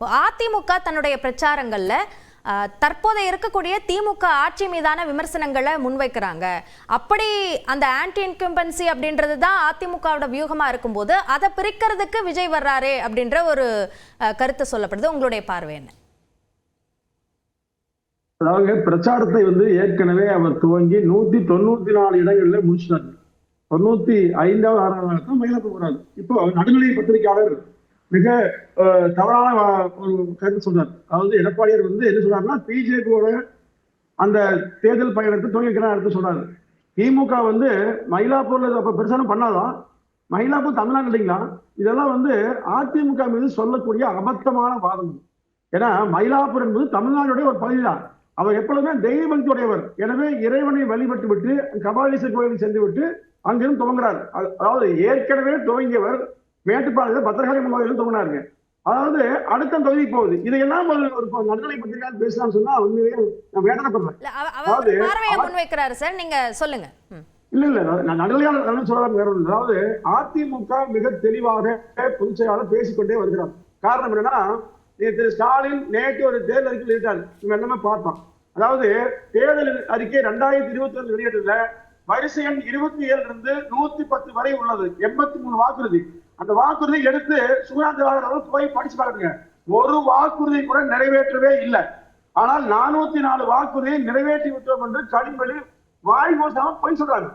அதிமுக தன்னுடைய பிரச்சாரங்கள்ல தற்போதைய இருக்கக்கூடிய திமுக ஆட்சி மீதான விமர்சனங்களை முன்வைக்கிறாங்க. அப்படி அந்த ஆன்டி இன்கம்பன்சி அப்படின்றது தான் அதிமுகவோட வியூகமா இருக்கும்போது அதை பிரிக்கிறதுக்கு விஜய் வர்றாரே அப்படின்ற ஒரு கருத்து சொல்லப்படுது. உங்களுடைய பார்வை என்ன? அதாவது பிரச்சாரத்தை ஏற்கனவே அவர் துவங்கி 194 இடங்கள்ல முடிச்சிட்டாரு. 95வது 6வது தான் மயிலாப்பூர் போறாரு. இப்போ நடுநிலை பத்திரிகையாளர் மிக தவறான ஒரு கருத்து சொல்றாரு. அதாவது எடப்பாடியார் என்ன சொல்றாருன்னா, பிஜேபியோட அந்த தேர்தல் பயணத்தை துவங்கிக்கிறார் சொல்றாரு. திமுக மயிலாப்பூர்ல அப்ப பிரச்சாரம் பண்ணாதான், மயிலாப்பூர் தமிழ்நாடு இல்லைங்களா? இதெல்லாம் அதிமுக மீது சொல்லக்கூடிய அபத்தமான வாதம். ஏன்னா மயிலாப்பூர் என்பது தமிழ்நாடுடைய ஒரு பகுதி தான். அவர் எப்பொழுதுமே தெய்வ பக்தியுடையவர். எனவே இறைவனை வழிபட்டு விட்டு கபாலீஸ்வரர் கோயிலுக்கு சென்று விட்டு அங்கிருந்து துவங்குறார். அதாவது ஏற்கனவே துவங்கியவர் மேட்டுப்பாளையத்தில் பத்திரகாளி கோயிலும் துவங்கினாருங்க. அதாவது அடுத்த தொகுதி போகுது. இதையெல்லாம் ஒரு நடுநிலை பத்திரிகை பேசலாம்னு சொன்னா நான் வேதனைப்படுறேன். இல்ல இல்ல நான் நடுநிலையாளர் சொல்றாரு. அதாவது அதிமுக மிக தெளிவாக பொதுச் செயலாளர் பேசிக்கொண்டே வருகிறார். காரணம் என்னன்னா, திரு ஸ்டாலின் நேற்று ஒரு தேர்தல் அறிக்கை வெளியிட்டார். நம்ம எல்லாமே பார்த்தோம். அதாவது தேர்தல் அறிக்கை 2021 வெளியிட்டதுல வரிசை எண் 27 இருந்து 110 வரை உள்ளது. 83 வாக்குறுதி. அந்த வாக்குறுதி எடுத்து சுகாதார போய் படிச்சு பாருங்க. ஒரு வாக்குறுதி கூட நிறைவேற்றவே இல்லை. ஆனால் 404 வாக்குறுதியை நிறைவேற்றி விட்டோம் என்று கடிமொழி வாய் மோசமா போய் சொல்றாங்க.